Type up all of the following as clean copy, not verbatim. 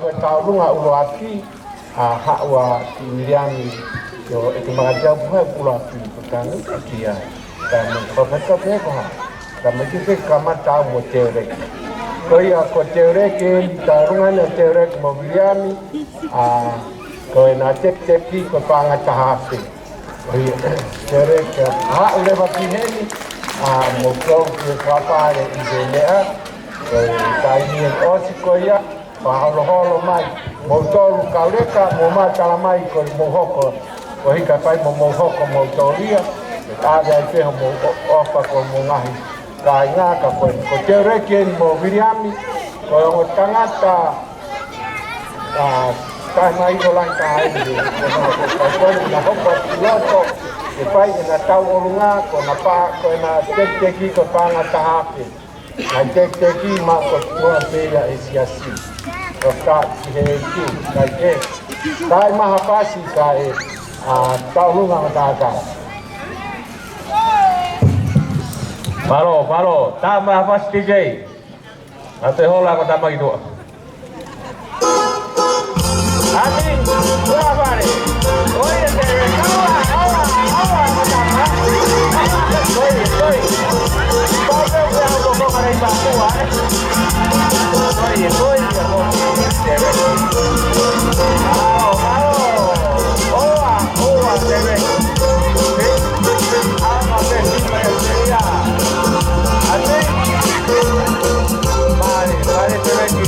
ko taulunga uloati hawa Miriami yo e mga jabu ha uloati petang kia dan profesor pe ko dan mesti kamata mo tere ko ya ko tere ke taulunga na tere mo Miriami ko na tek ko panga tahapi tere ke ule bakiheni mo ko papa e idea ko taini o sikoya holo mai mo tolu kauleka mo mata mai ko mo hoko ko hika pai mo hoko mo toria ta ga te mo ofa ko mo ngai ka nga ka ko tere ke mo Miriami ko mo tangata ka mai ko lang ka ai ko na hoko loto e pai na tau orunga ko na pa ko na teki ko pa nga tahapi na teki ma ko tua pela esiasi ko ta he ki kai mahapasi kai tau lunga mata palo ta mahapasi DJ ate hola ko ta magi tu Ati, bola pare. Oye, te ahora, madama. Oye. Todo se ha poco para ir para Cuba, Oye, Oa, te ve. Vale, te ve aquí.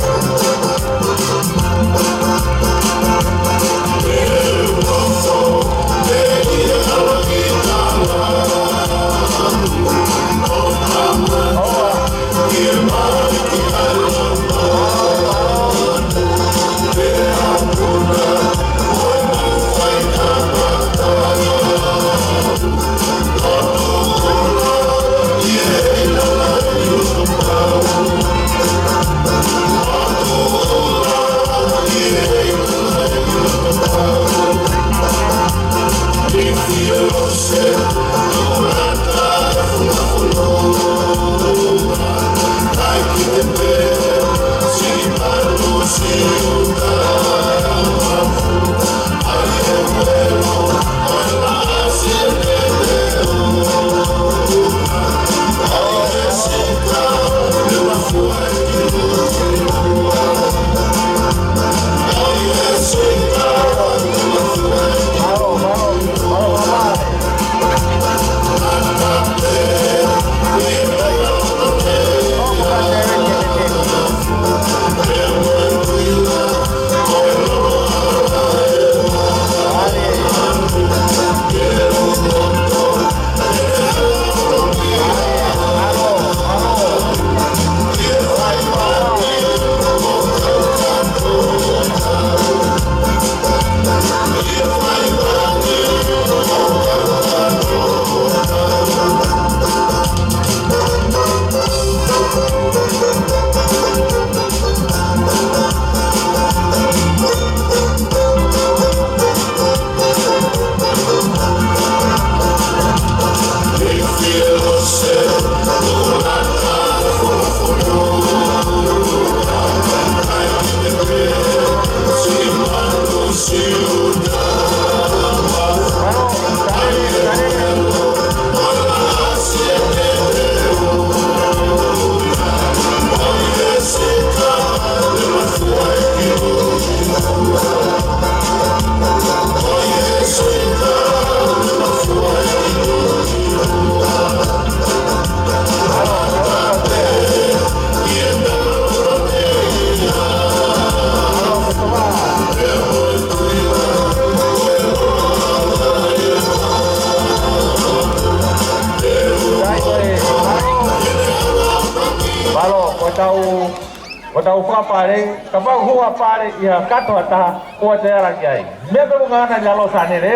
o tau whapare, ka pau hua pare ia katoa taha o te ara ki ai. Mea ka runga ana ni alo sane re,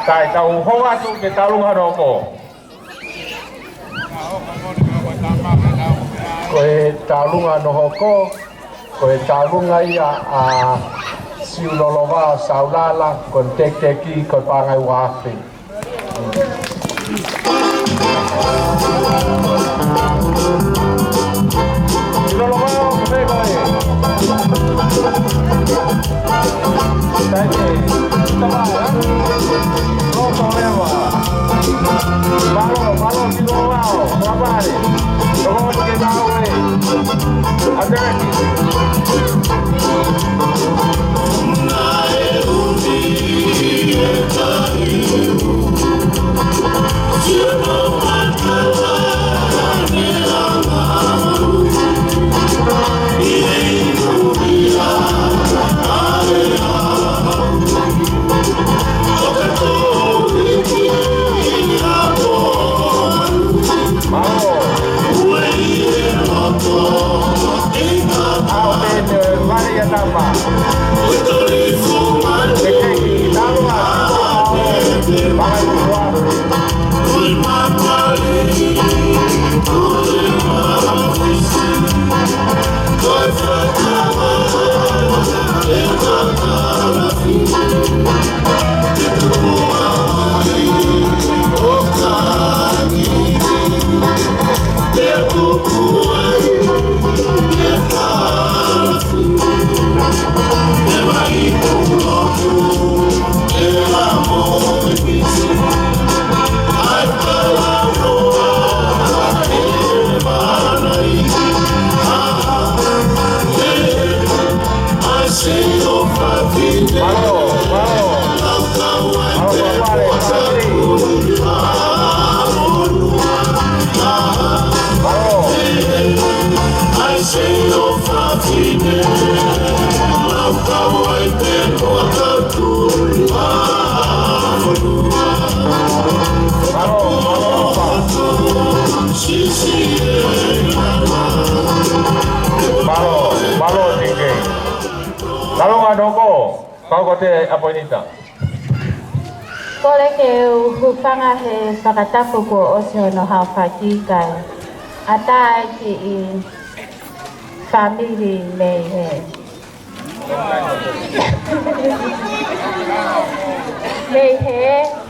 kai tau honga tu ke talunga roko. Ko e talunga no hoko, ko e talunga ia a siulolowa saulala, kon tek teki, kon pangai wafi. Siulolowa, kumeko e. ma. Kekeki talunga Kole ke hupanga he whakatapu ko osio no hao whakikai. Ata ki I family me he. Me he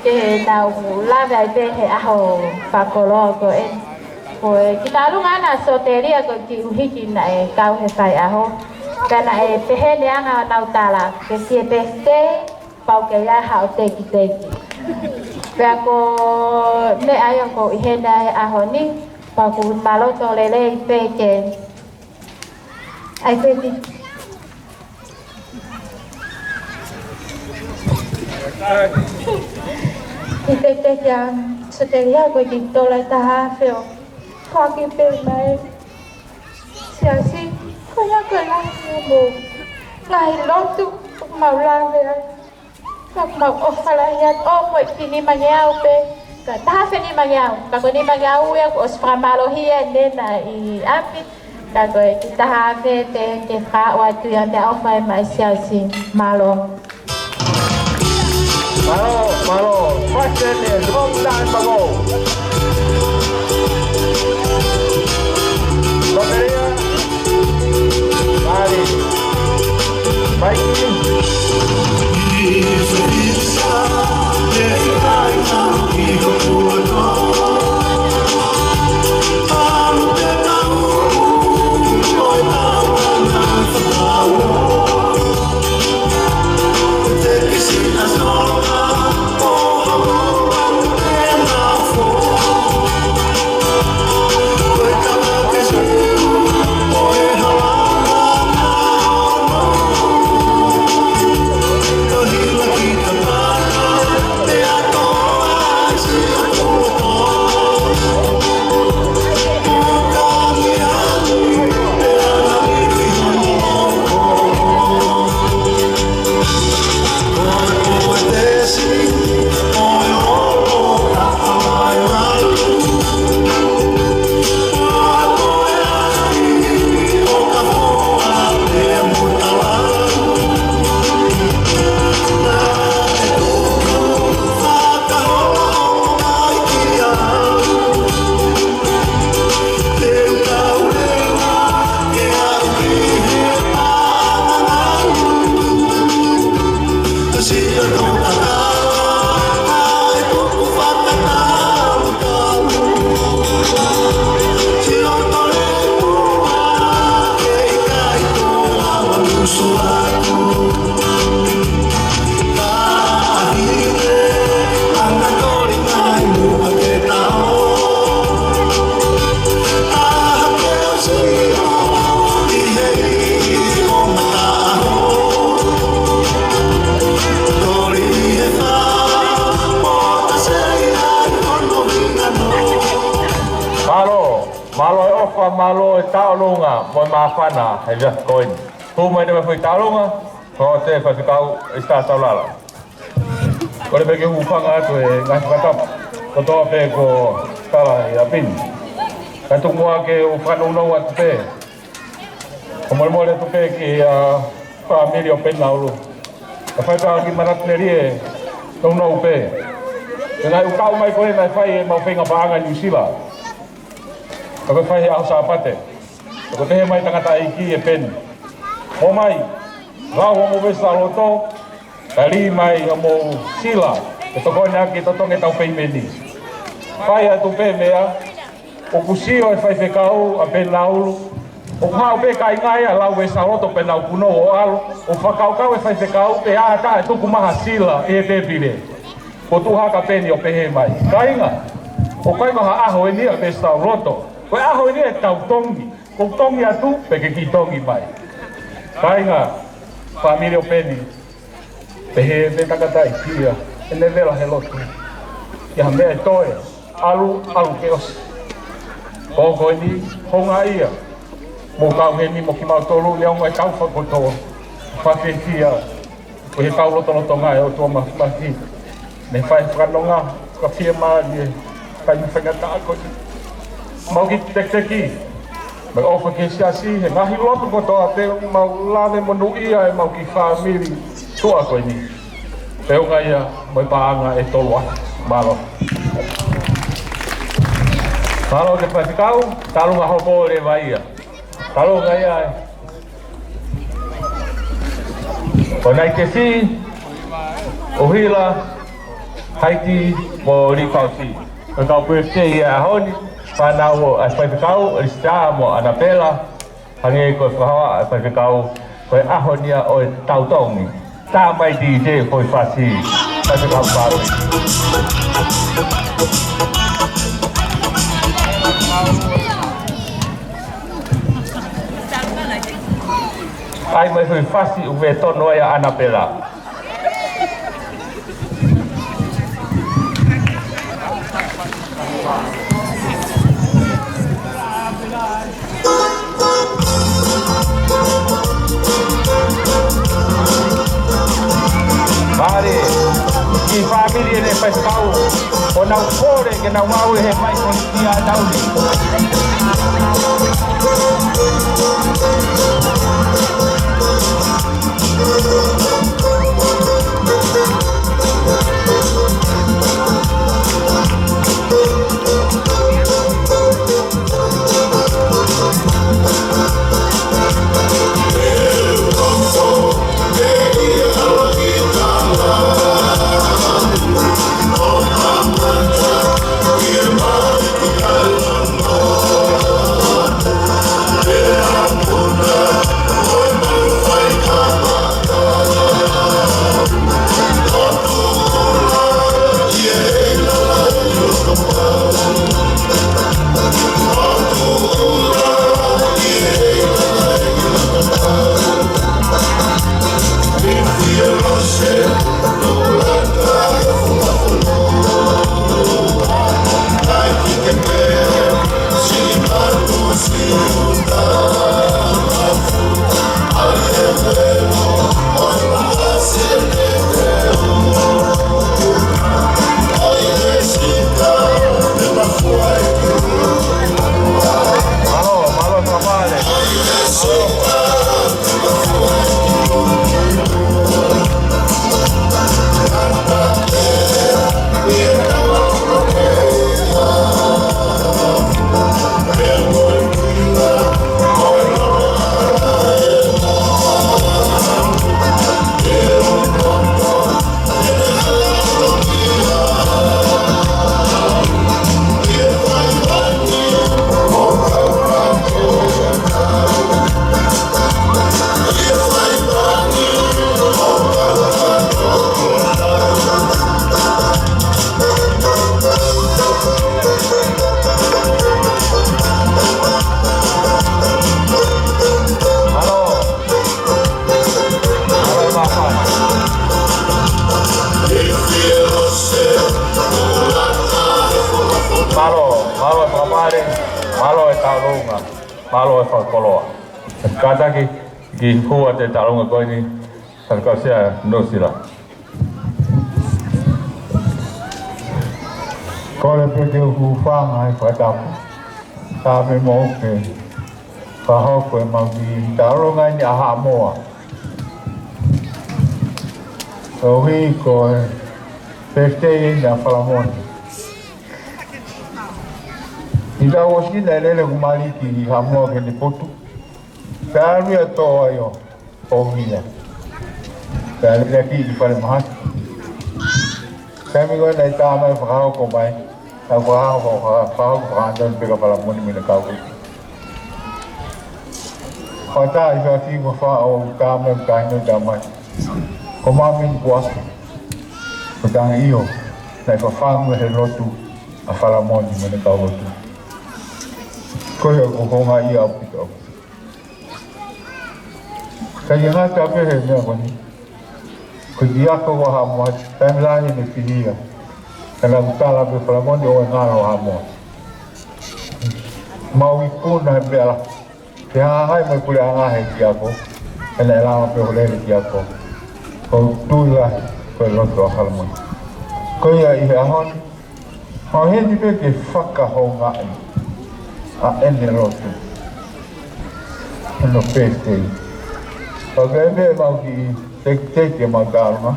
ke nau lawe be he aho whakolo ko e. Ko e ki talunga na soteria ko ki uhiki na e kau he whai aho. Kana e pehe neanga nau tala ke si e peste pau ke ia hao teki teki. Pea ko ne ayo ko ihena aho ni pau ku maloto lele I peke. Ai peke. I peke yang soteria ko ki tola taha feo. Ko ki pe mai. Siasi ko ya ko la mo. Lai lotu mau la vea. Mau ofalaiat o mo kini mangyao pe ka tafe ni mangyao ka ko ni mangyao ya os pramalo hia nena I api ka ko kita have te ke fa wa tu ya me ofai mai siasi malo question is long time ago. Soteria Mari Mikey malo taolonga mo mafana he just coin ho mai de foi taolonga ho te fa kau sta taolala ko le ke ufanga to e ngai patap ko to pe ko tala ya pin ka tu mo ke ufano no wa te ko mo le to pe ki family o pena ulu. Ka whai ka ki maratleri e tono upe. E ngai ukau mai koe nai whai e mau whenga paanga New Zealand. Ka whai he au sāpate. Ka tehe mai tangata iki e peni. Mo mai, rau o mo wesa roto, ka ri mai o mo sila. E toko ni aki totonge tau peimeni. Whai atu pe mea, o kusio e whai whekau a pena ulu. O hao pe kai ngai a lau e saroto pe nau puno o alo. O whakaukau e whai whekau pe a ta e tuku maha sila e te pire. Ko tu haka peni o pehe mai. Kainga, o kai maha aho e nia pe saroto. Koe aho e nia e tau tongi. Ko tongi atu pe ke ki tongi mai. Kainga, familia o peni. Pehe me takata i pia. E ne vela he lotu. Ia mea e toe. Alu ke osi. Koko ni honga ia. Mo kau he ni mo ki mau tolu lea ngai kau whakotoa. Whawhetia. Ko he kau loto ngai o tua mahi. Ne whai whanonga. Ka whia maari e. Kai mi whangata ako ni. Mau ki teki. Me ofa ke siasi he ngahi loto kotoa te mau lane monu ia e mau ki whamiri. Tua koe ni. Te unga ia mai paanga e tolua. Malo. Malo ke whaitikau, talunga hoko le vai ia. Talunga ia e. O nai te si, o hila, haiti mo ripausi. O kau pwete ia honi, whanau o whaitikau, o rista mo anapela, hange koe whahawa a whaitikau, koe ahonia o e tautongi. Tā mai DJ koe whasi, whaitikau wharu. Ai mai hui fasi uwe tono ai anapela. Mare, ki familia ne fai pau, o nau kore ke nau mau he mai kon kia dauli. malo e taurunga, malo e whakoloa. Kātaki ki hua te taurunga koe ni, whakau sea nosira. Kore pete uku whanga e whatapu, tā me mo ke whahoku e mau ki taurunga ni aha moa. Ohi ko peste na falamon. Ida wosi na lele kumaliki hamo ke ni potu. Kami ato ayo ohi ya. Kali lagi di fale mahat. Kami ko na itama fakao ko mai. Fakao dan pega falamon ni kau. Kata iba ki mo fakao kami kaino damai. Komamin kuas pedang iyo na fafang he lotu a falamon di mana kau lotu koyo ko honga iya pito kaya nga tabe he me ko ni ko dia ko wa mo tan la ni finia kala utala be falamon di o ngalo amo mau ikuna bela ya hai me pula nga he dia ko ele la pe ole dia ko ko tuya ko lotu a falamon ko ya i ahon o he di pe ke faka honga a ene lotu no peste o gebe mau ki tek mau dalma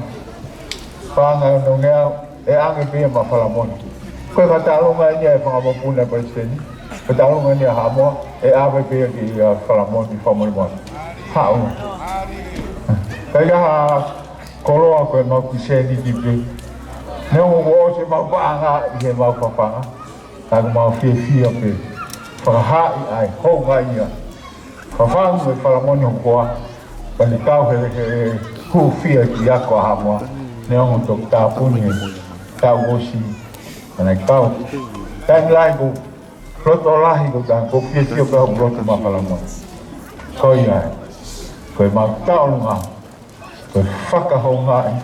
panga no ngea e ange pe ma falamon ko ka talo nga ni fa mo puna preseni ko talo nga ni ha mo e ave pe ki falamon di famon ha o kaya ha kolo ako mau kiseni di pe ne o wo se mau panga i mau panga ta mau fi pe fa ha ai ho ga ia fa fa mo falamon ko Bali kau he ku fi ki ako ha mo ne o to ta puni ta wosi na kau tan lai ko roto lahi ko ta ko fi ko roto ma falamon ko ia ko ma ta nga ko faka honga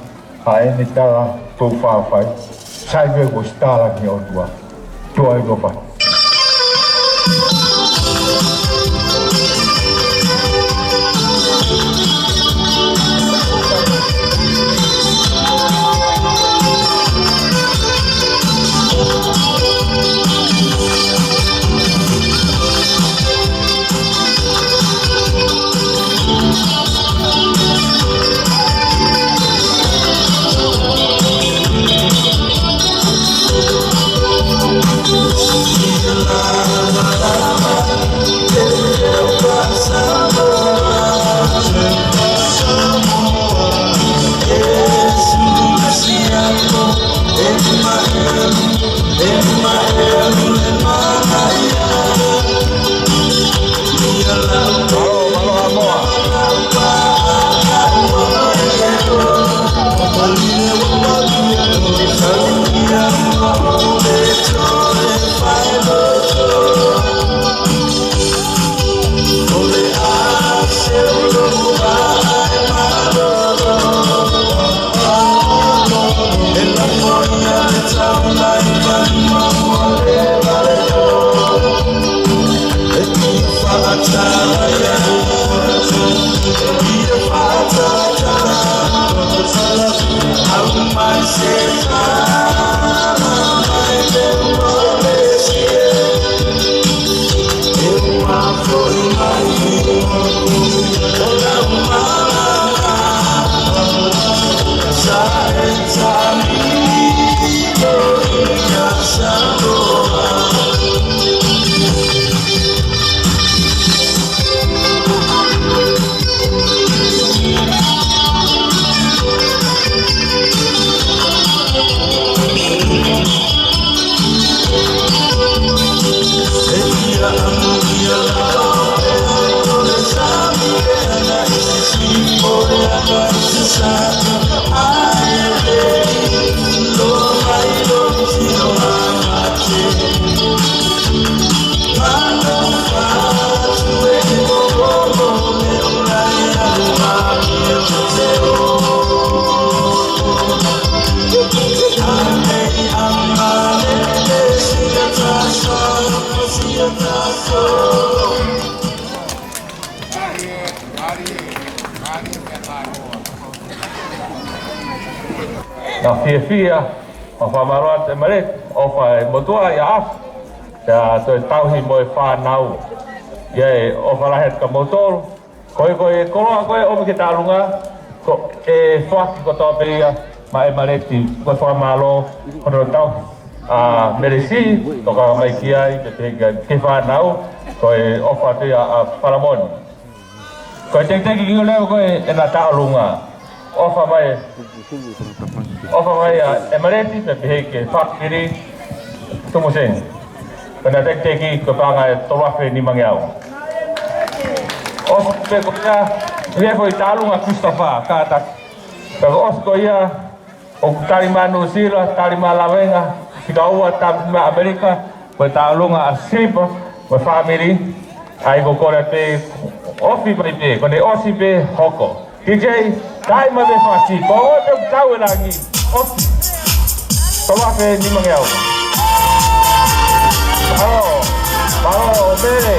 ai ni tala po fa sai ve ko stala ki o tua go fa na fia o fa maroa te mare o fa motua ya af ya to tauhi mo fa nau ye o fa la het ka motor koi ko o me ke talunga ko e whaki ko tō peia ma e mareti ko whamalo kono tau meresi toka mai ki ai te whanau ko e ofa te a Palamoni ko e teki ki leo ko e na taolunga ofa mai e mareti pe ke whakiri tumuseng kena teki ko panga e towafe ni mangiau ofa pe ko ia ia foi talunga Christopher kata ko osko ia o tarima no sila tarima lawenga Sikaua tarima Amerika ko talunga asipa ko family ai ko kore pe ofi pe ko ne osi pe hoko DJ dai ma be fasi ko o te tau langi ofi towafe ni mangiau Malo, bene.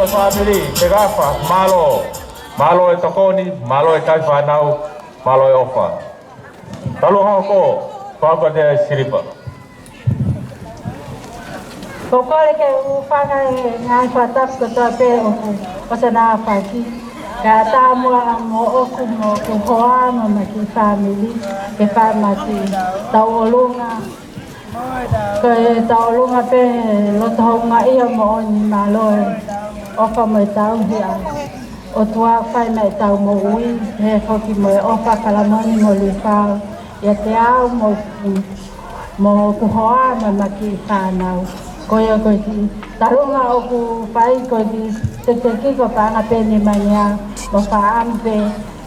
Family, tegafa, malo e tokoni, malo e tai whanau, malo e ofa. Talo hao ko, whaka te siripa. Kokore ke ufanga ngai whatap ko tō pe o se nā whaki. Ka tāmua mo oku mo kuhoa mo maki family, ke whai maki tau olunga. Ko e tau olunga pe loto honga ia mo oni malo e. Ofa mai tau hia. O tua whai mai tau mo ui, he whoki mo e ofa Palamoni mo li whao. Ia te au mo kuhoa mo maki whanau. Koia koe ti tarunga o ku whai koe ti te kiko panga pene mania mo whaampe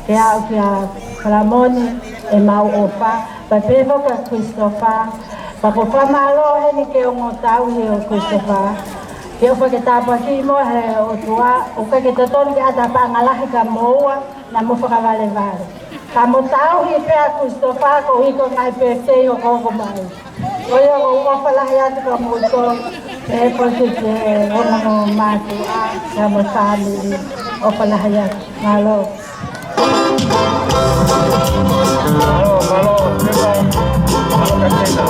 ke au ki a Palamoni e mau ofa. Pa pe hoka Christopher. Pa ko whamalo heni ke o ngō tau he o Christopher. Ke ofa ke tāpua ki mo he o tua, o ka ke te tonu ki ata pangalahi ka moua na mo whakawale vare. Ka mo tau hi pēa Christopher ko hiko ngai pē kei o koko mai. Oia o ofa lahi atu ka mo tō, e posi ke ona mo mātu a, ka mo family, ofa lahi atu. Malo. Malo, tepa, malo katena.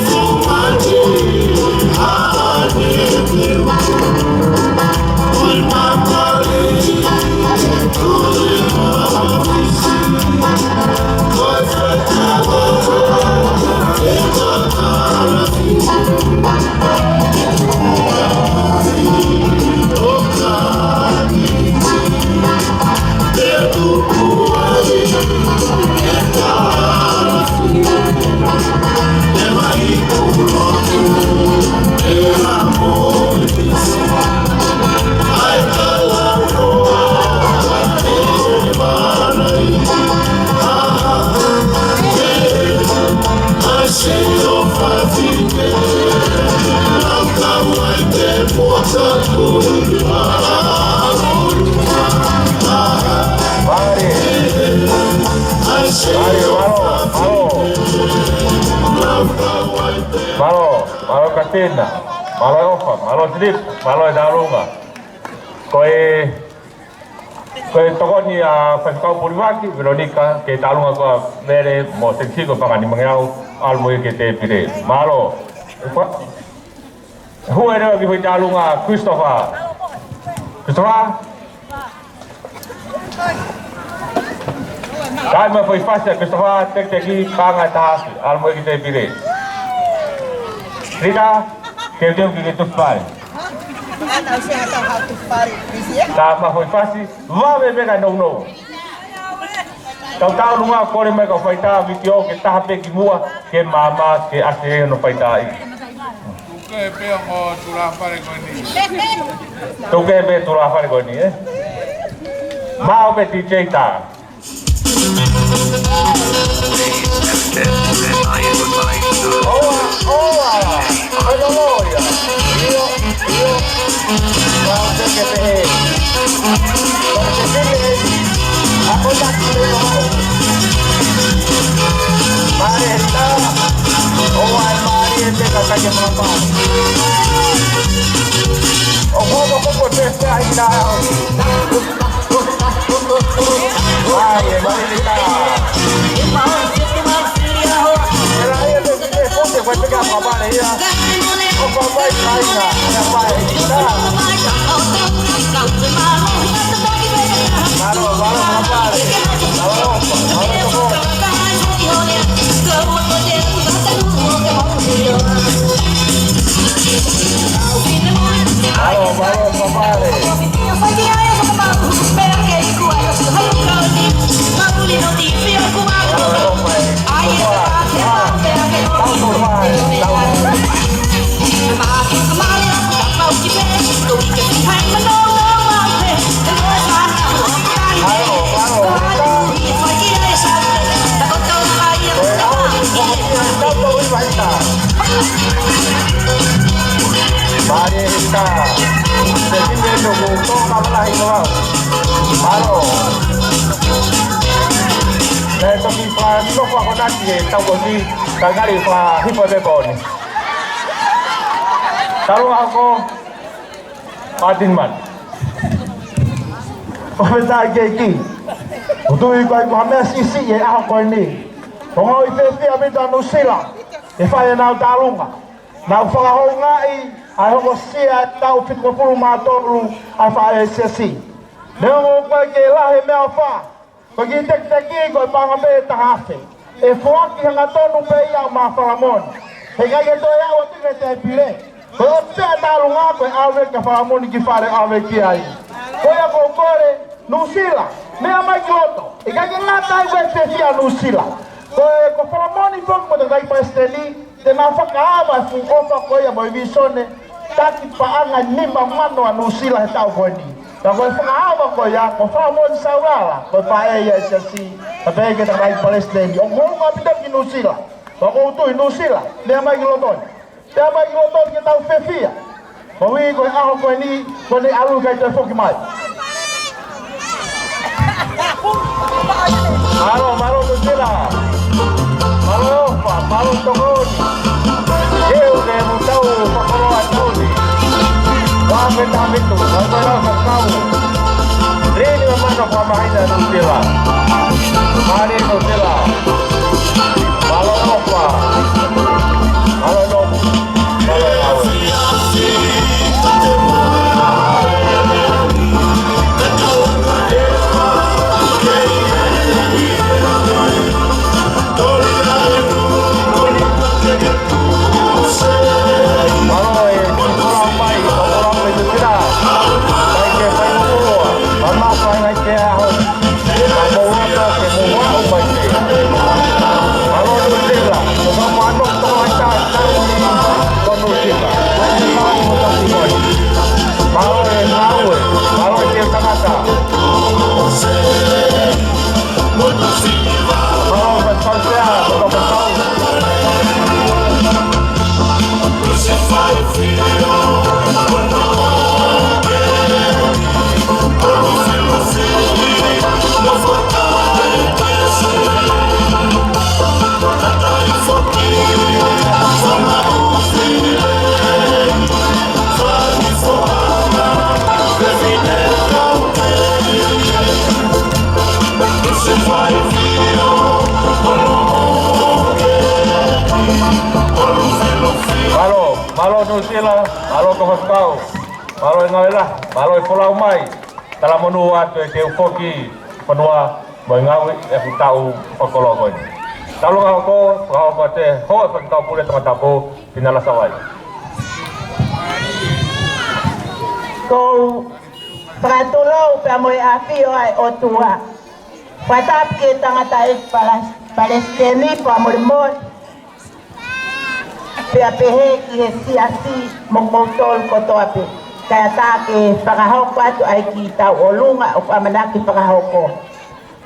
Fumante malo katena, malo ofa, malo trip, malo darunga. Koe tokoni a whakau puriwaki, Veronica, ke talunga koa mere mo te tiko pangani mangiau, almoi ke te pire. Malo. Hua reo ki hui talunga Christopher. Kai ma foi fácil, Christopher, tek ki panga tahasi, almoi ke te pire. Rita, que tenho que tu fare. Tá, mas foi fácil. Vá beber não. Então numa cor mais que foi tá vídeo que tá pegando mua que mama que assim não vai tá aí. Tu quer ver o tulah fare goni? Tu quer ver tulah fare goni, eh? Mau be DJ tá. Vai pegar a bala aí, ó. Vai sair na vai. Tao có gì cả cái này qua hip hop bồn tao lúc aku patin man Ôi ta cái gì tôi quay qua mẹ xí vậy áo quay đi không ai phê phê bên đó nó xí là để phải nào tao luôn à nào phải không ngay ai không có xí tao fit có phụ mà tôi luôn ai phải xí nếu mà quay cái là hay mèo pha quay cái tech cái quay bằng bê ta hafe e foaki hanga tonu pe ia ma falamon he ga to ya o te te pile ko te ta lunga ko ave ka falamon ki fare ave ki ai ko ya ko kore nusila me ama kiloto e ga na ta we te fia nusila ko falamon ko mo dai pa steli te na fa ka ava fu ko ya mo visone taki pa anga nimba mano anusila ta ko ni ta ko fa ava ko ya ko falamon sawala ko pa ya sesi tapi kita naik Palestina, orang mau pindah ke Nusila, orang tu Nusila, dia mai Loton kita fefia, kami kau ahok kau ni alu kau tu foki mai. Malo Nusila, malo Tongon, eu que mutau pakoro atau ni, wah kita itu, kalau kau, ini memang nak pamain dan Nusila. Mari Nusila, malo apa, malo nom, malo lawan. Say malo New Zealand, malo Kofakau, malo ngawela, malo Pulau Mai, tala monua tu ke ufoki penua mengawi tau pakologon. Kalau kau kate ho kau pule tengah-tengah pinala sawai. Kau pratulong pamoy api ay otua. Patap kita nga tayo Palestini pamulmot. Piapehe siasi mongmotol koto api. Kaya take pangahok pato ay kita olunga o pamanaki pangahoko.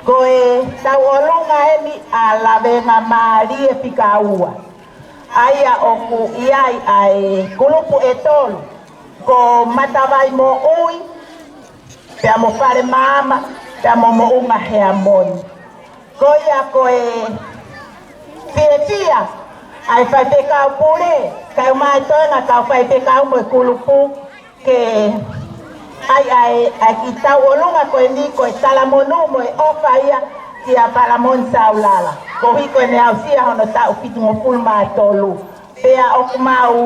Koe tau olunga emi alabe nga maari pikaua. Aya oku iai ay kulupu etol. Ko matawai mo ui. Pia mo pare mama. Pia mo unga hea moni. Koia koe pia ai fai pekau pule. Kau mai tonga kau fai pekau mo kulupu. Ke ai kita olunga koe ni koe salamonu mo ofa ia kia palamon saulala. Kohi koe ne au sia hono tau pitu mo pulma tolu. Pea oku mau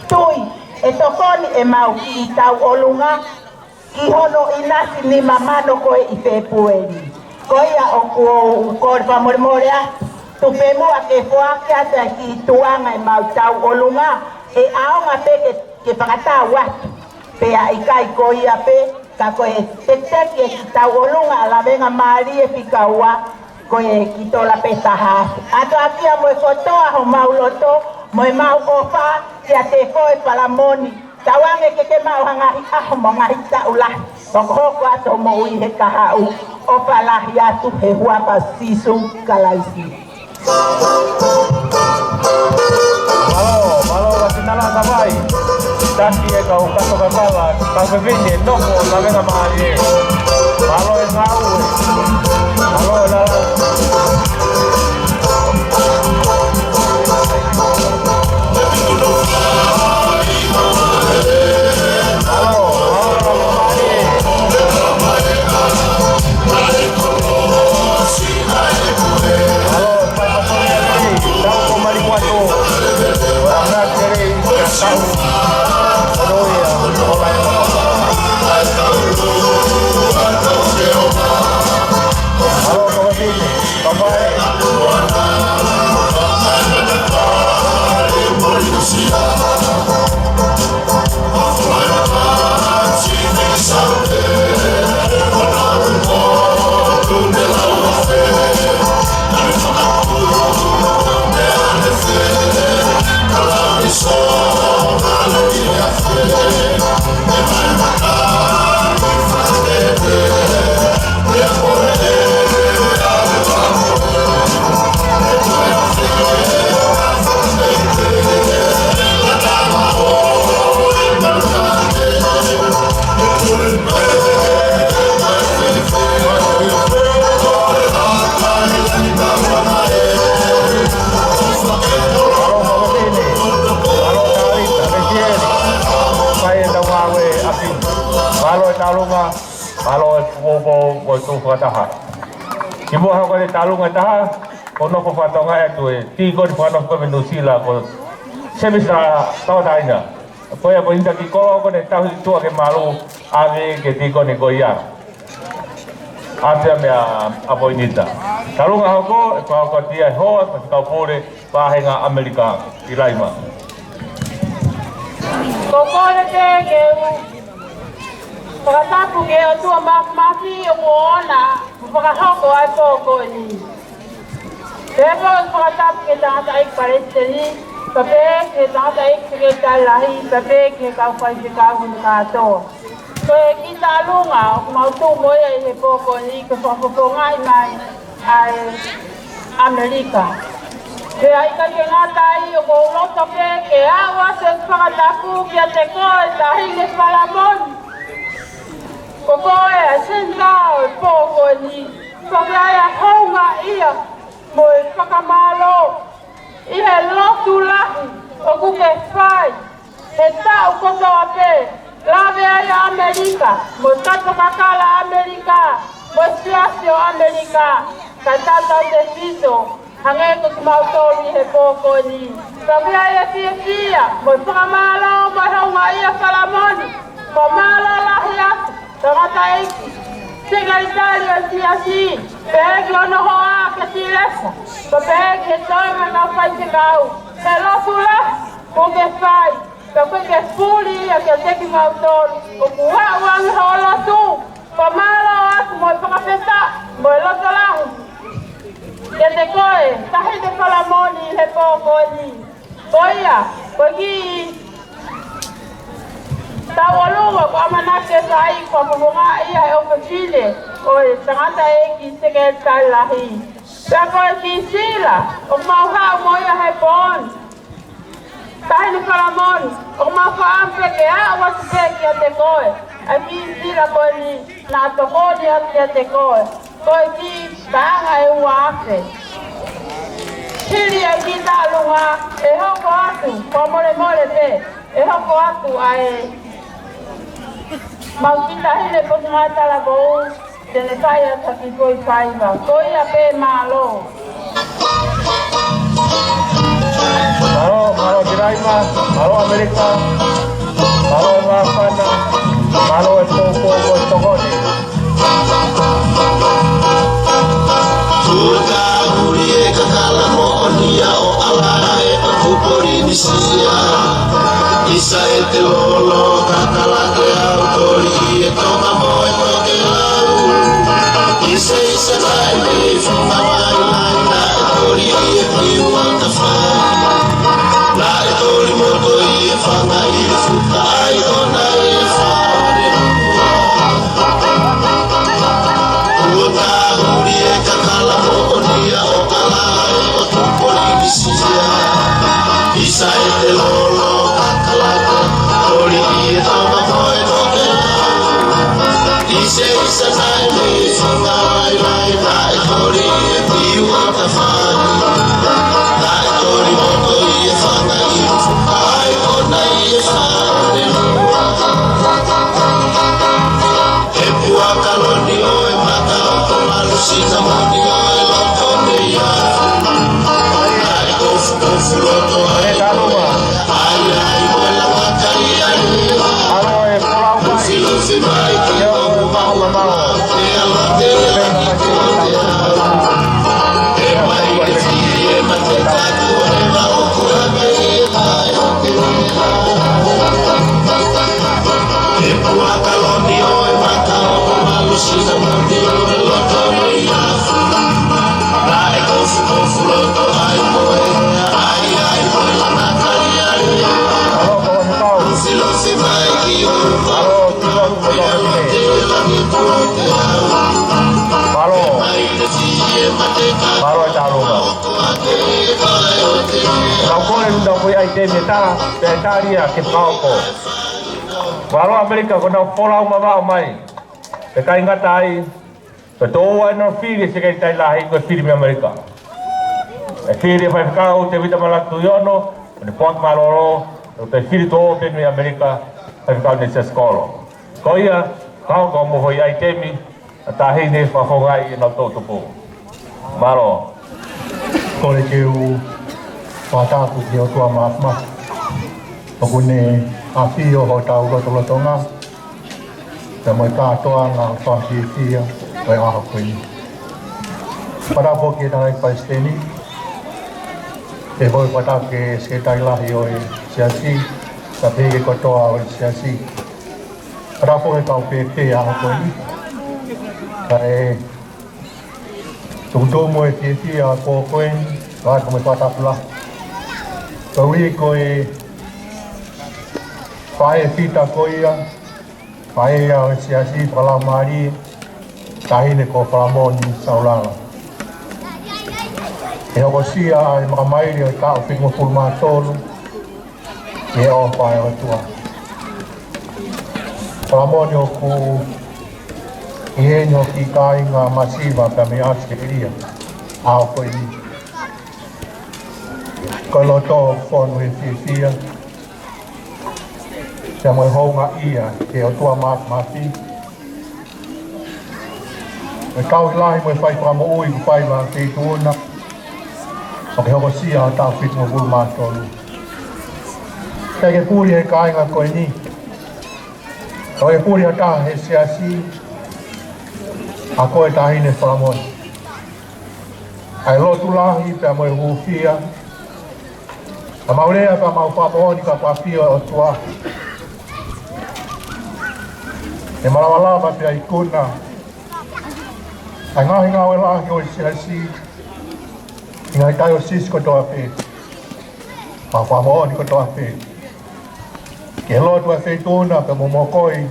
tui e tokoni e mau ki tau olunga ki hono inasi ni mamano koe i pepueli. Koia oku kore pamormorea tupemu a ke fuake ata ki tuanga e mau tau olunga e aonga peke ke pakata watu. Pea ikai koia pe ka koe teteki e ki tau olunga ala venga maari e pikaua koe ki tola pe tahasi. Ato akia mo e kotoa ho mau loto mo e mau ofa kia te koe palamoni. Tawange ke ke mau hangahi aho mo ngahi taulahi. Tokhoko ato mo ui he kahau ofa lahi atu he huapa sisu kalaisi. Malo wasinala tawai. Taki e kau kato kapala, kau kevini noko na venga mahali. Malo e ngau. Malo e lala. Malo popo o tu fataha. Kibo ha ko talunga taha ono ko fatonga e tu e ti ko fano ko Venezuela ko semisa tau daina. Ko ya pointa ki ko ne tau tu ke malu ave ke ti ko ne ko ya. Ate me a poinita. Talunga ha ko ti e ho ko pore pa henga Amerika ilaima. Ko ko te ke Pagkatapo kayo ito ang maki umuona, pagkahoko ay poko ni. Pero pagkatapo kayo ang taik Palestini, papek kayo ang taik sekretar lahi, papek kayo ang pagkakahon kato. So kita lunga, kung mauto mo ay poko ni, kapag ngay ay Amerika. Kaya ikagay nga tayo, kung loto kaya awas ang pagkatapo kayo teko dahil ni Palamon. Koko e sendao pogo ni pagaya honga ia mo pakamalo ia lotu lahi oku ke fai e tau koto ape lave ai Amerika mo tato kakala Amerika mo siasio Amerika katata de piso hange ko ki mau toli he poko ni. Pamia ia tia, moi whakamalo, moi haunga ia salamoni, ko malo lahi atu, tangata eiki. Sega itali o tia si, pegi ono hoa ke si lesa, ko pegi he toima na whai te kau, he lofu la, ko ke whai, ko ke puli ia ke teki mau toli, ko kuha uangi ho lotu, ko malo atu moi whakapeta, moi loto lahu. Ke te koe, tahi te palamoni he poko ni. Koia, koki tawalunga ko amanake sai ko mabunga ia e ofisile o tangata eki seke talahi. Pako ki sila, o mauha mo ia he pon. Tahi ni palamoni, o mauha ampe ke a wasike ki a te koe. Aki sila koe ni na tokoni a ki a te koe. Koe ki taanga e uake. Hiri a ki talunga e hoko atu, ko mole mole te, e hoko atu ae. Mau kita hile po nga tala ko, tene kaya sa ki koi kaiwa, koi a pe malo. Malo Tiraima, malo Amerika, malo Mafana, malo e Poko o Togone. Tuta uri e kakala mo onia o ala e o kupori nisia. Isa e te lolo kakala ke autori e toma mo e toke lau. Isa nai me funga mai nai na e tori e piu anta fai. Na e tori moto i e whanga i e fuka ai ona e whaore mua. Tuta uri e kakala mo onia o ala e o kupori nisia. Isa e te lolo kakala ke tori i e toma mo e toke lau. Isa nai me funga mai nai na e tori e piu anta whai. Na e tori moto i e whanga i e fuka ai ona i e whaore mua. E pua kaloni o e mata o ko malu sita moni o e loto me ia. Na e kofu loto ai ai mo e la wakari ai. Alo e Pulau Mai, Lufi mai ki yo Mahoma Mau. e alote ai ki kote au. E mai e fi e mate taku e mau kura me e mai o ke rea. E pua kaloni o e mata o ko malu sina moni o e loto me ia. Na e kofu loto ai mo e ai mo e la nakari ai. Alo Kawasakau, Lufi mai ki o alo Tilo Kawasakau, e la ni kote au. malo Mai e fi e mate taku e Tarunga. e mai o ke rea. Kau kore nda koe ai te meta, te taria ke pauko. Malo Amerika ko nau polau mawao mai. Te kai ngata ai, pe tō ai no whiri se kei tai lahi koe whiri me Amerika. E whiri whai whakau te vita malatu iono, o ne Port Maloro, o te whiri tō pe me Amerika, whai whakau ne se skolo. Ko ia, kau ko mo hoi ai temi, a tahi ne whahongai e nau tō tupu. Malo. Kore ke u whātāku ki o tua māwhma. Oku ne awhi o ho tau rotolotonga. Te mai kātoa ngā whawhiwhia o e aho koe. Parapo ki tāi Palestini. Te hoi pata ke sketai lahi o e siasi. Ka pēke kotoa o e siasi. Parapo e kau pēpē aho koe. Ka e tungtō mo e whiwhi a kō koe. Ka ata mai patapula. Ka ui koe whae whita koe ia. Whae a o e siasi whala maari. Tahine ko whalamoni saulanga. E hoko sia e makamairi o ka o whingo fulma tolu. E o whae o tua. Whalamoni o ku i heño ki ka inga masiva ka me askeria. Ao koe ni. Ko loto whonu e whiwhia. Te mai honga ia ke o tua mafi. E kau lahi mo e whai whamo ui ku whai wa te tuona. Oke hoko sia o tau fitu mo bulu mātolu. Kei ke pūri he kāinga koe ni. Kau e pūri hata he siasi. A koe tahine whalamoni. Ai lotu lahi pia mo e huwhia. A maurea pia mau whamohoni ka pāwhia o tua. E malawalama pia i kuna. Ai ngahi ngau e lahi o i siasi. Ingai tai o sis ko toa pe. Ma whamohoni ko toa pe. Ke lotu e whetuna pia mo mokoi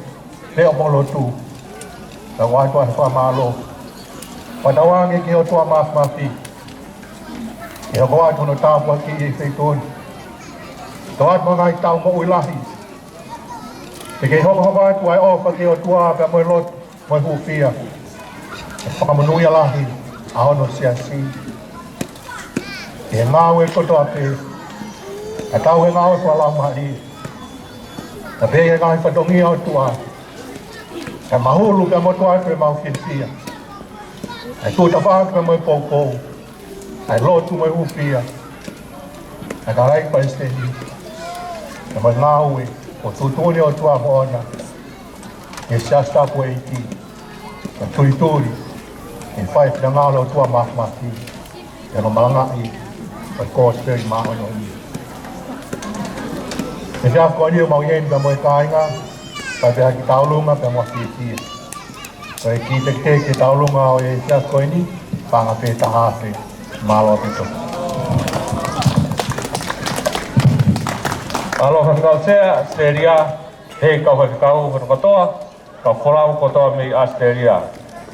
leo mo lotu. Ka wai toa he whamalo. Patawangi ki o toa mafi. Ke hoko atu no tāpua ki i whetuna. Toat mo ngai tau mo uilahi. Te kei hoko atu ai ofa ki o tua pia mo lot mo huwhia. E whakamanui alahi a ono siasi. Ke ngāu e kotoa pe. A tau e ngāu e whalau mahari. Ta pe e ngai whatongi o tua. Ka mahulu pia mo tua pe mau whiwhia. Ai tūta whātu pia mo i pōpō. Ai lotu mo i huwhia. Ai ka rai pa esteni. Ka mo ngāu e. O tutuni o tua moana. E siasta po e iti. Ka turituri. E whai pia ngālo o tua mafi. E no malangai. But course very mountain on you. The job going you, my yen, the more kind, but I get out long up and what you see. So I keep it take it out long, I just going in, bang a bit a half it, malo bit. Aloha Kautea, Australia, he kau kotoa, ka whorau kotoa me Australia.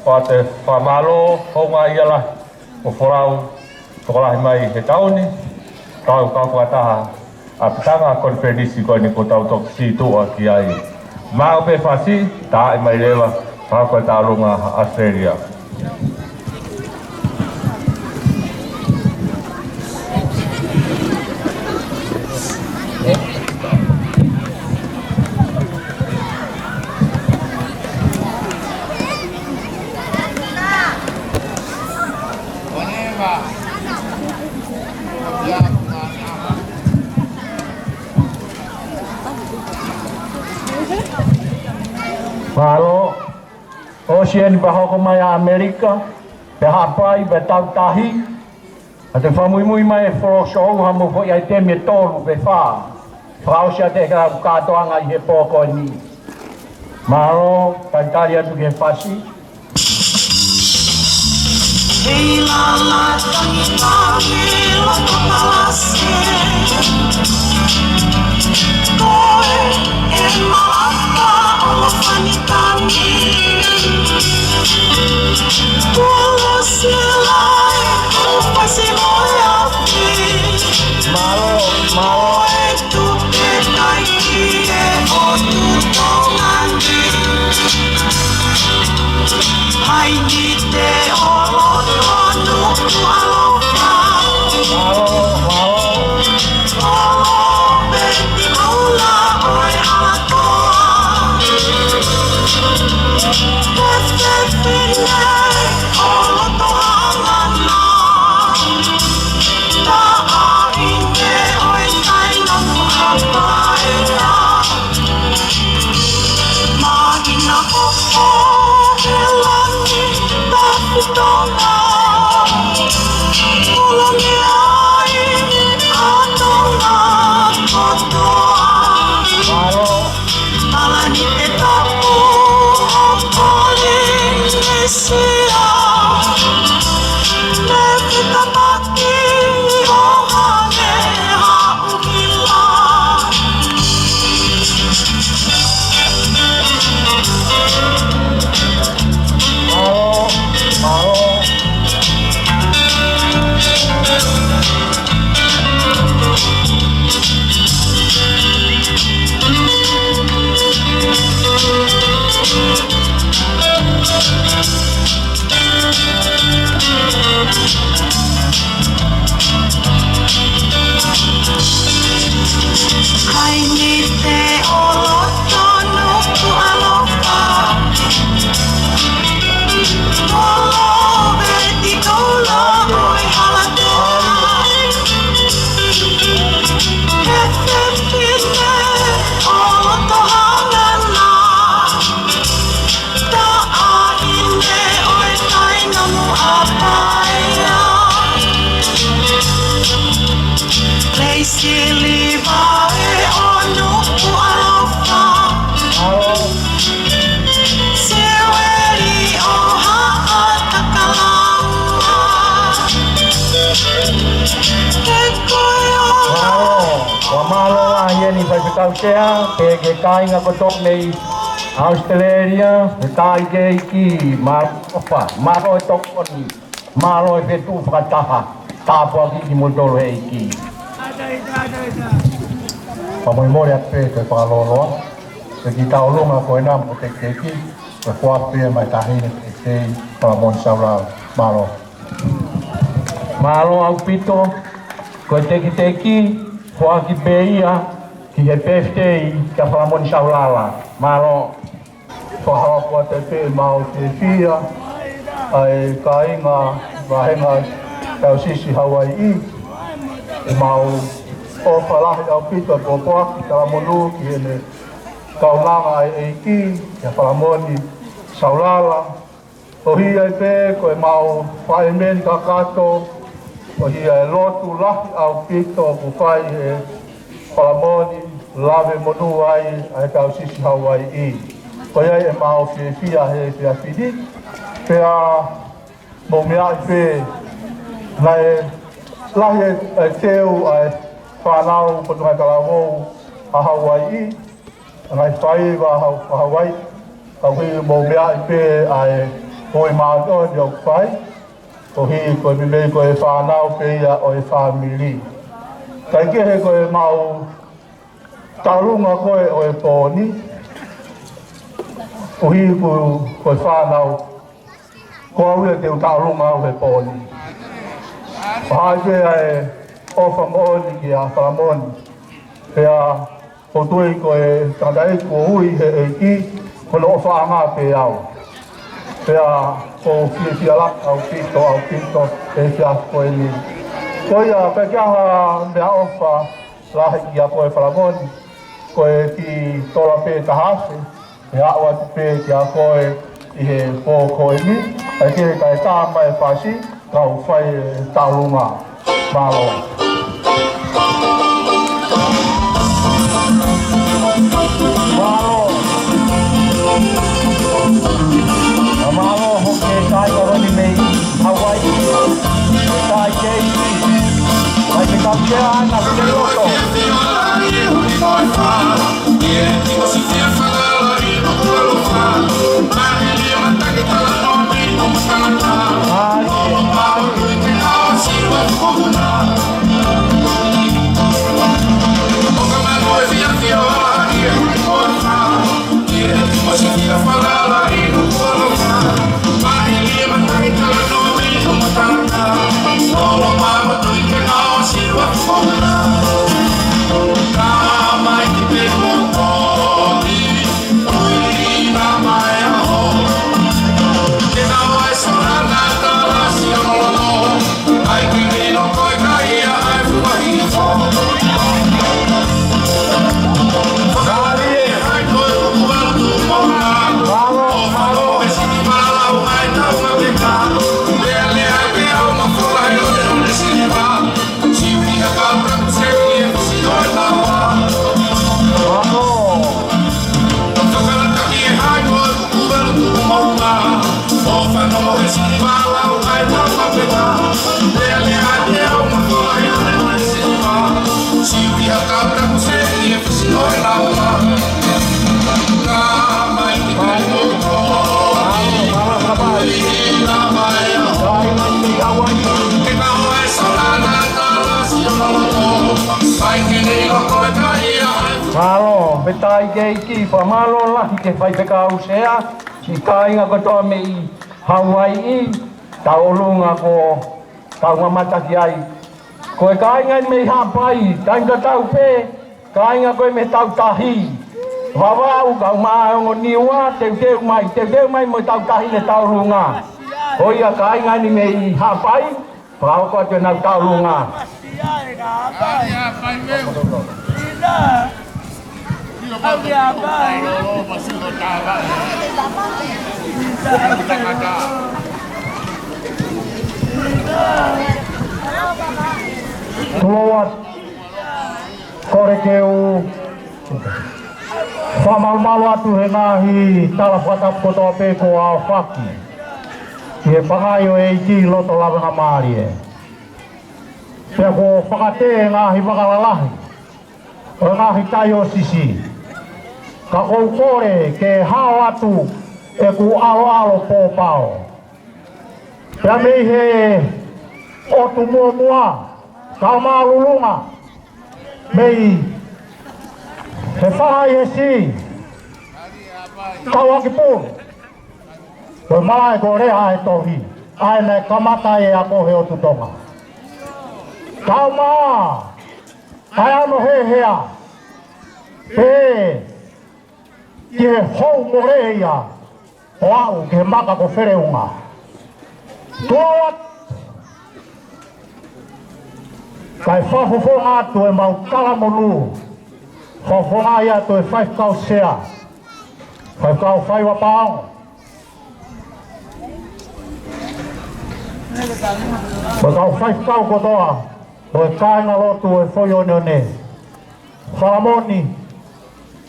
Pate whamalo, honga iala, o whorau, Tokolahi mai he taone, tau whataha a pitanga konferenisi koe ni ko tau tok si tua ki ai. Mā o pe whasi, tā e mai lewa, whakoe tā runga Australia. Malo, Ocean bahoko mai a Amerika, pe hapai, pe tau tahi, a te whamui mai e whorosou hamu fo i ai te me tolu pe wha. Whaosia te kara katoanga i he pōko ni. Malo, kaitari atu ke whasi. Hei la la tangi tangi la tokalase. Koe e maaka o whani tangi. Kua se lai o pasi moe api. Malo, Koe tu te taiki e o tu tongangi. Hai ni te olo tonu aloha. Olo, beti maula. Ni fai pekau sea, ke kainga kotok nei Australia, tai ke ki maro tok on maro e tu fataha, tapo ki modolo e ki. Pamoi mori ape ke palolo, se ki taulunga ko enam ko te ki, ko kwa pe mai tahi te pamon saura maro. Maro au pito, ko te ki, kwa ki beia ki he peftei ka whamoni saulala. Maro whahawa kua te pe mau te whia ai ka inga wahenga tau sisi Hawaii e mau o whalahi au pita popoa ki talamonu ki hene kaunanga e ki ka whamoni saulala o hi ai pe ko e mau whaemen ka kato o hi ai lotu lahi au pita ku whai e Palamoni, lave monu ai tau sisi Hawaii. Ko iai e mau whia he whia whidi. Pea mo mea i whe lai lahi e teu ai whanau potungai kalawou a Hawaii. Ngai whai wa Hawaii. Kau hi mo mea i whe ai hoi maa o ni au whai. Ko hi koe mimei koe whanau pea o e whamiri. Kai ke he koe mau tarunga koe o e pōni. O hi koe whānau. Ko au te tarunga o e pōni. Hai pēa e ofa mōni ki a whalamoni. Pēa o tui koe tandai ko hui he e ki. Kono o whaanga pē au. Pēa ko whia lak au pito e whia koe ni. Koe a pekiaha mea ofa lahi ki a koe whalamoni, koe ki tola pē tahase, e awa te pē ki a koe i he pō koe ni, ai kere kai tā mai whasi, kau whai taurunga mālo. Mālo hoke kai koroni mei Hawaii, kai kei ai te kapea ana te roto. Malo, betai kei ki, pa malo lahi ke whai whekau sea, si kāinga kotoa mei Hawaii, taulunga ko taunga mataki ai. Koe kāinga mei hapai, tainga tau pē, kāinga koe me tau tahi. Wawau kau maongo niwa, teu mai mo tau tahi le taulunga. Hoia kāinga ni mei hapai, pao koe te nau taulunga. Tuat kore ke u whamalu atu he ngahi tala whatap kotoa pe ko a whaki. He whakai o e iti loto lawenga maari e. Pea ko whakate ngahi wakalalahi. O ngahi tai o sisi. Ka kou kore ke hao atu e ku alo pōpao. Pea mei he otu mua ka maalulunga. Mei he whahai he si kawaki pūru. Koe mai ko reha e tohi. Ai nei kamata e ako he otu tonga. Kau maa kai ano he hea. Pe ki he hou mo reia. O au ki he maka ko whereunga. Tuawat kai whafofonga atu e mau kalamonu. Whafonga ia tu e whaifkau sea. Whaifkau whaiwa paonga. Whaifkau whaifkau kotoa. O e kāinga lotu e whoione ne. Whalamoni.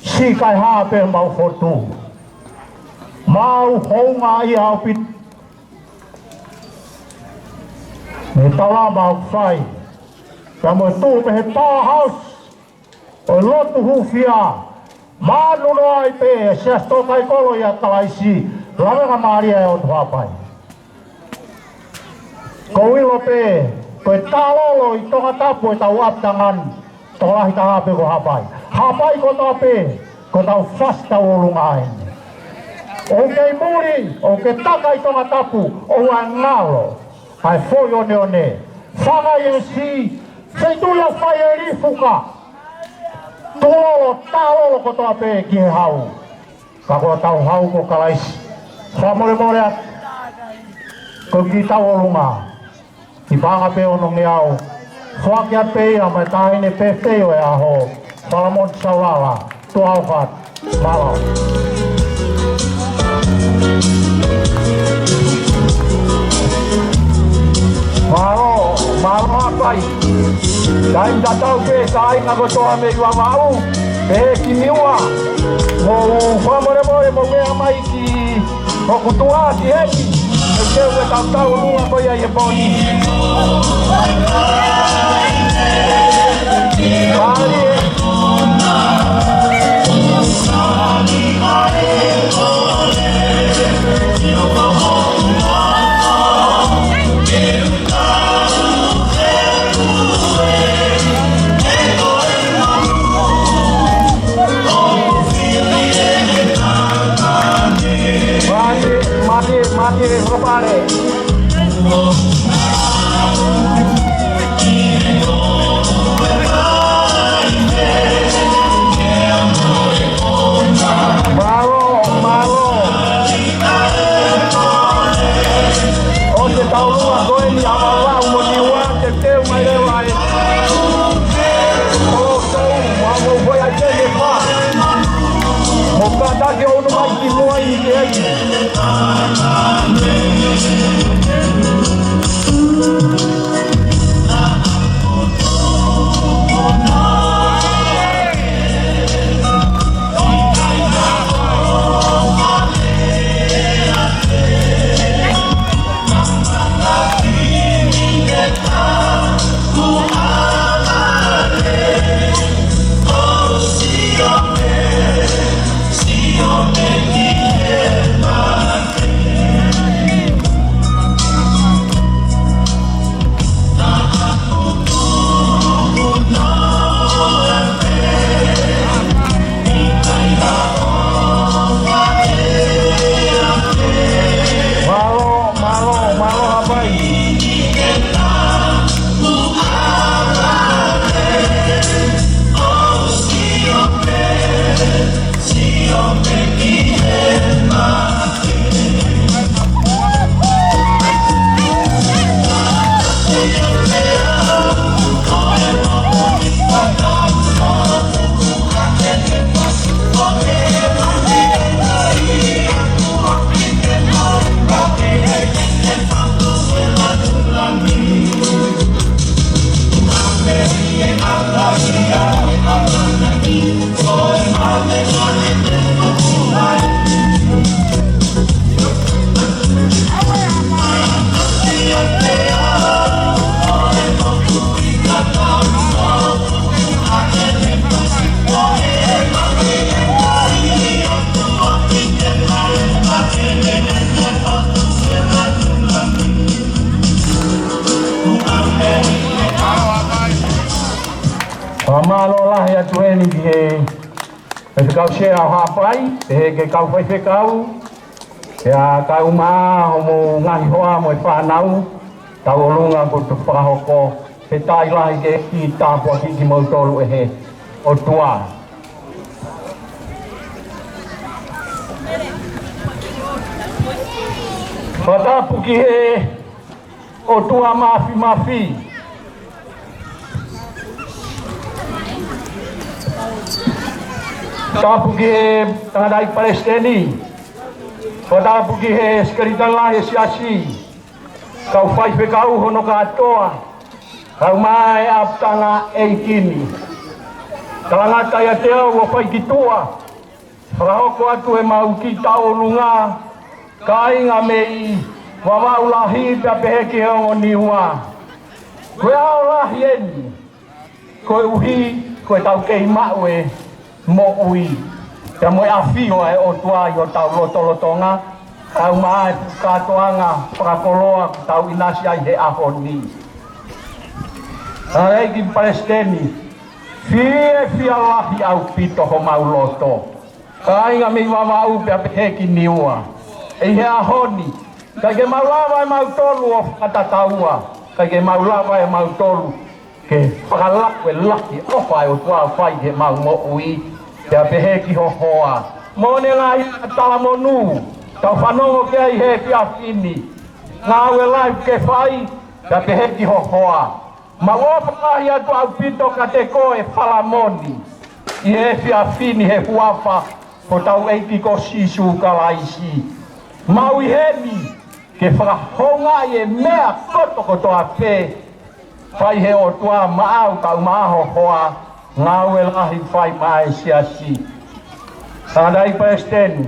Si kai hāpe mau whotu. Mau hounga i au pit. Me taula mau whai. Ka mo tu me he powerhouse. O lotu hufia. Mānuno ai pe. Sias tō kai kolo i a talaisi. Lawenga maaria e o tuhapai. Ko ilo pe. Koe tālolo i tonga tapu e tau aptangan. Tolahi ta hape ko hapai. Hapai ko tape. Ko tau fasta olunga ai. O kei muri. O ke taka i tonga tapu. O a ngalo. Ai foi one one. Whanga i si. Sei tuia whai e rifuka. Tololo, tālolo ko toa pe ki he hau. Ka kua tau hau ko kalaisi. Whamore more at. Ko ki tau olunga. I panga pe ono nge au. Whaki at pe ia mai tahine pe teo e aho. Whalamon saurala. Tu au what. Malo. Malo hapai. Dai da tau pe kai na ko toa me wa mau. Pe ki niwa. Mo whamore mo mea mai ki o kutua ki heki. E keu e tau lunga ko ia e boni. Mari e. Mati robare. Malo. Onde tá o lua doendo e amarrar o moniuá que tem uma ideia. Oh, vou a gente faz. O cada que eu não vai que não aí dele. e kau se au hapai e ke kau fai fe kau ya kau ma homo ngai hoa mo whanau tau olunga ko tu whakahoko he tai lahi ke ki tāpua ki mo tolu e he o tua Whatapu ki he o tua mafi Whatapu ki he tangadai Palestini Whatapu ki he skeritan he siasi Kau whai whekau hono katoa Kau mai aptanga eikini Kalangata ia teo wa whai ki tua Whakahoko atu e mau ki tau lunga Kainga mei wawau lahi pia peheki hongo niwa Koe ao lahi eni Koe uhi koe tau kei maue mo ui Pia moe awhio e o tuai o tau lotolotonga Kau mai katoanga whakakoloa tau inasi ai he aho ni Arei ki Palestini Fia lahi au pito ho mau loto Kainga mei wawau pia peheki niwa Ei he ahoni, kai ke maulawa e mautolu o whakatataua, kai ke maulawa e mautolu ke whakalaku e laki ofa e o tua whai he mau mo ui, te apehe ki ho hoa. Mone ngā i tala monu, tau whanongo ke ai he pia whini, ngā ue lai ke whai, te apehe ki ho hoa. Ma wawhakahi atu au pito ka te koe whalamoni, i he pia whini he huafa, po tau eiki ko sisu ka laisi. Maui heni ke whakahonga i e mea koto a whē whai he o tua maau kau maaho hoa ngā ue lahi whai mai siasi. Tādai Palestini,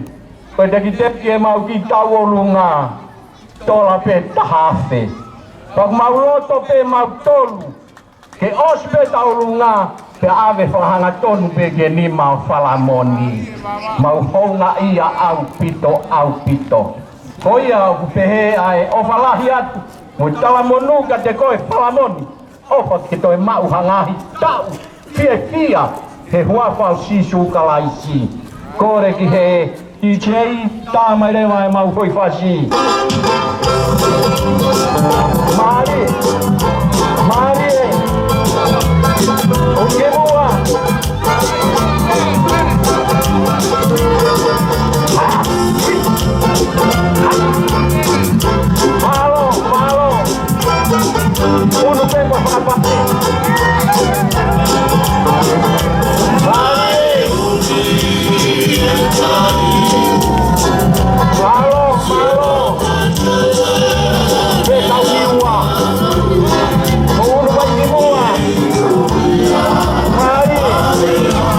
koe te ki teki e mau ki tau o lunga tola pe tahawhe. Whak mau loto pe mau tolu ke ospe tau lunga pe ave whahanga tonu pe ke ni mau whalamoni. Mau honga ia au pito. Koia ku pehe ai o whalahi atu. Mo tala monu ka te koe whalamoni. Ofa ke toi mau hangahi tau. Fia he huafau sisu kalaisi. Kore ki he DJ tāmai rewa e mau hoi whasi. Mari e. O ke mua. Malo. Uno pepo whakapate. Malo. Pekau niwa. Uno vai ki mua. Mari.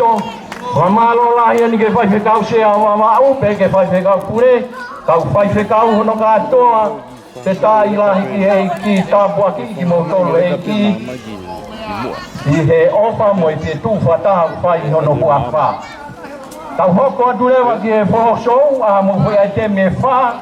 malo. Wa malo la ia ni ke fai fe kau se wa ma u pe ke fai fe kau pure. Kau fai fe kau hono ka toa. Te tai la ki he ki tapua ki mo tolu e ki. I he ofa mo i te tufa ta fai hono hua fa. Tau hoko atu lewa ki e whoho show a mo hui ai te me wha.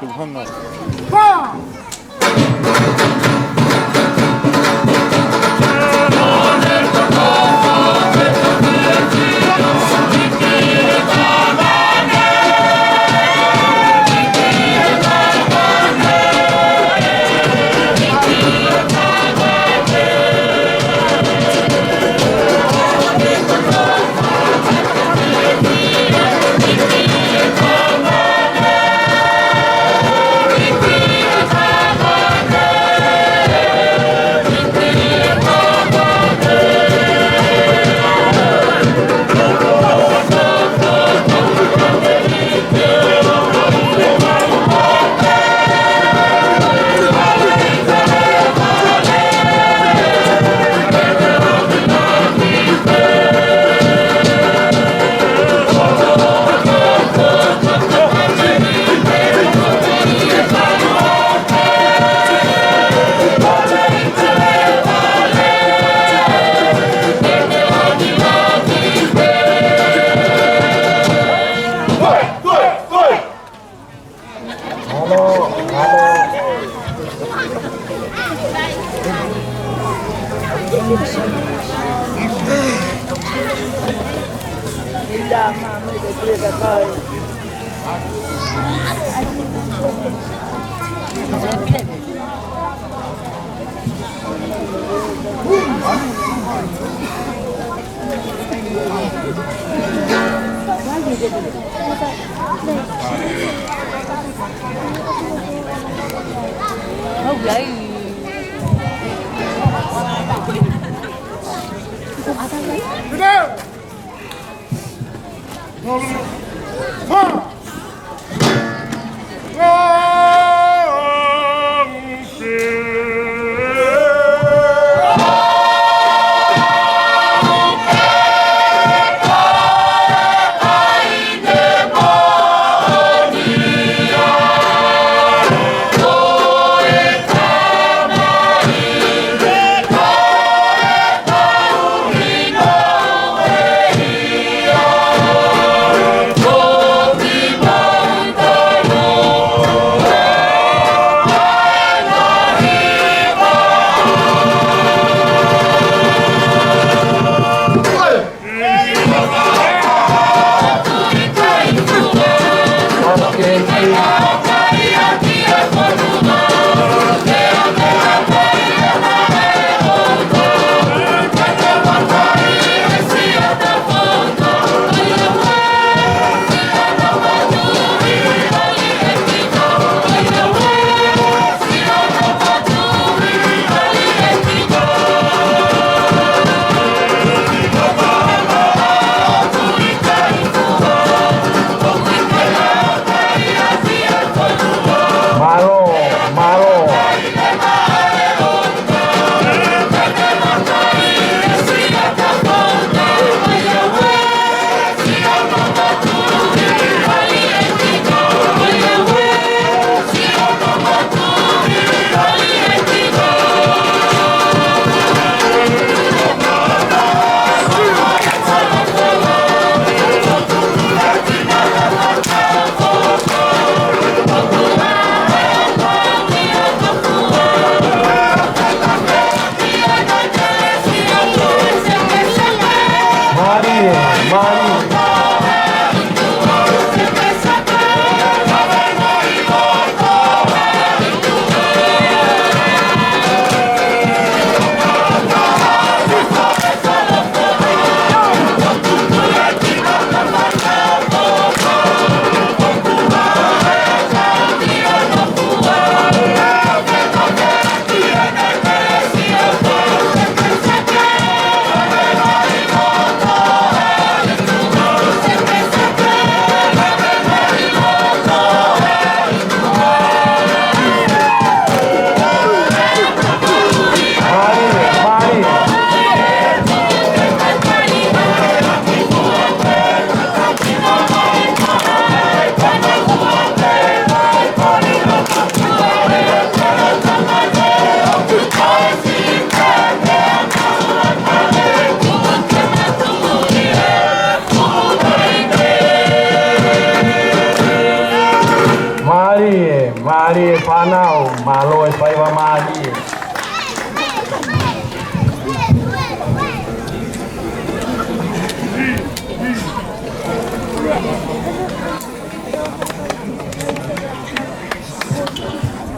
Mari e whanau, malo e whaiwa Mari e.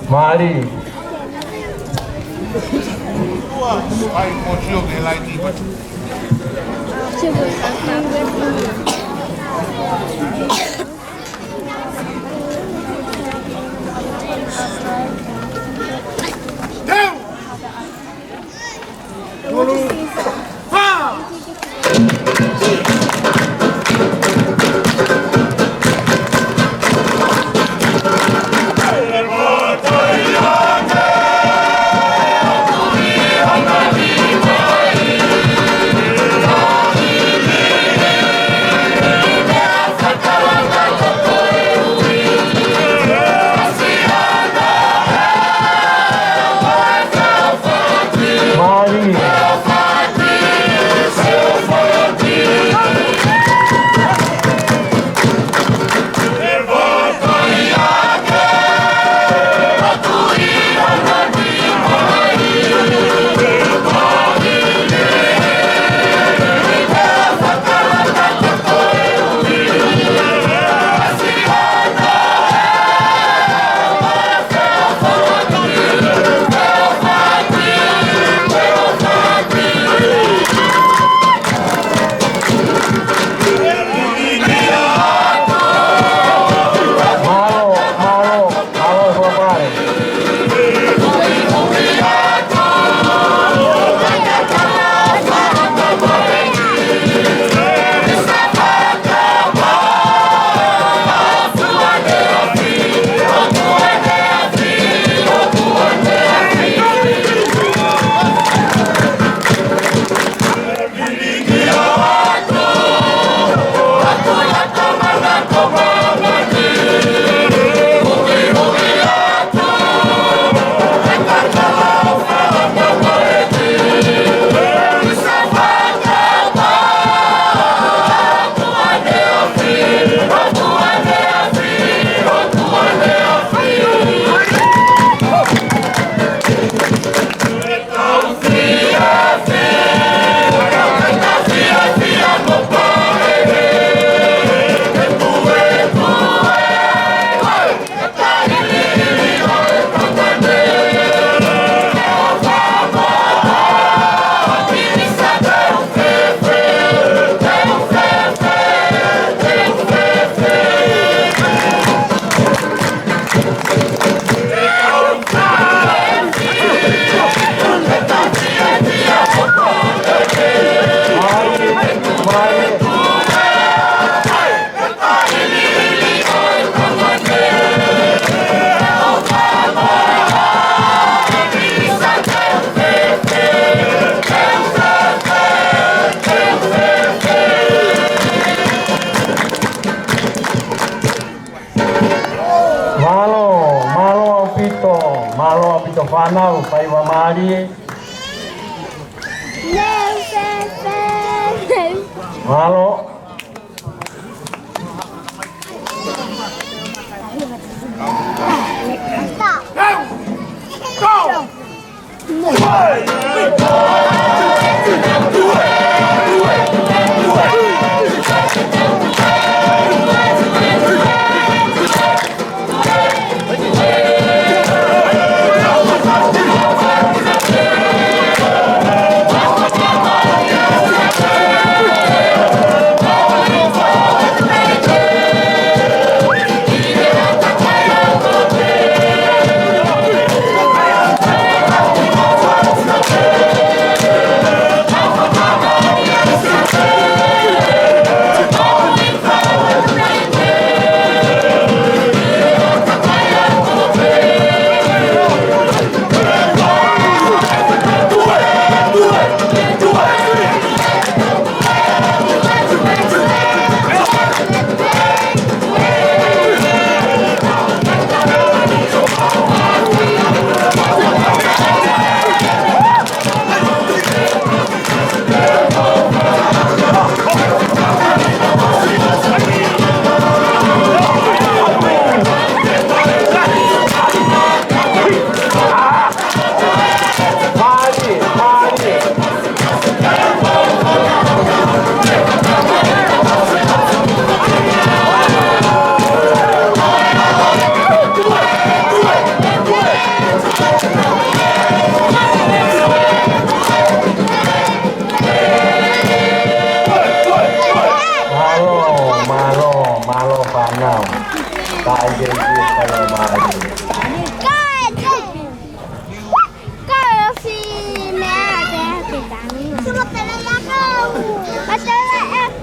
Mari. Ai, mochio que lá em Whanau, whaiwa Mari e. Malo. panau tak ada dia kalau mari Kalau si Mẹ ada bintang. Semua telah aku. Masalah aku.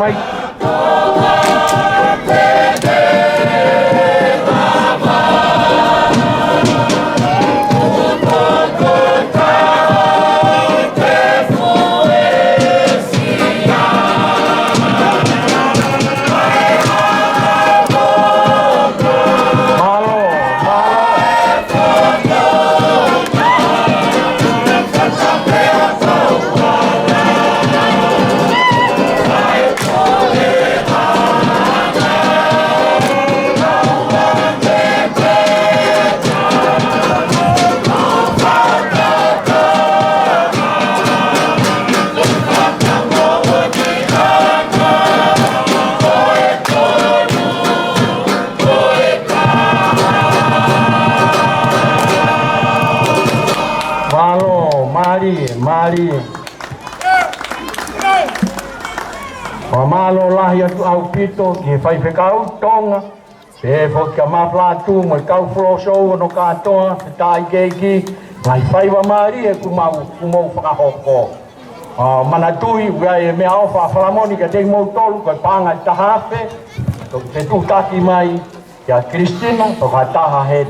mai. Mari. Malo lahi atu au pito ki fai whekau tonga. Pe whoka mawhla tu mo kau whrosou no katoa, te tai keiki. Ngai whai wa mari e kumau whakahoko. Mana tui ua e mea o whawhalamoni ka te mou tolu koe panga tahawhe. Te tu taki mai kia Kristina, toka taha he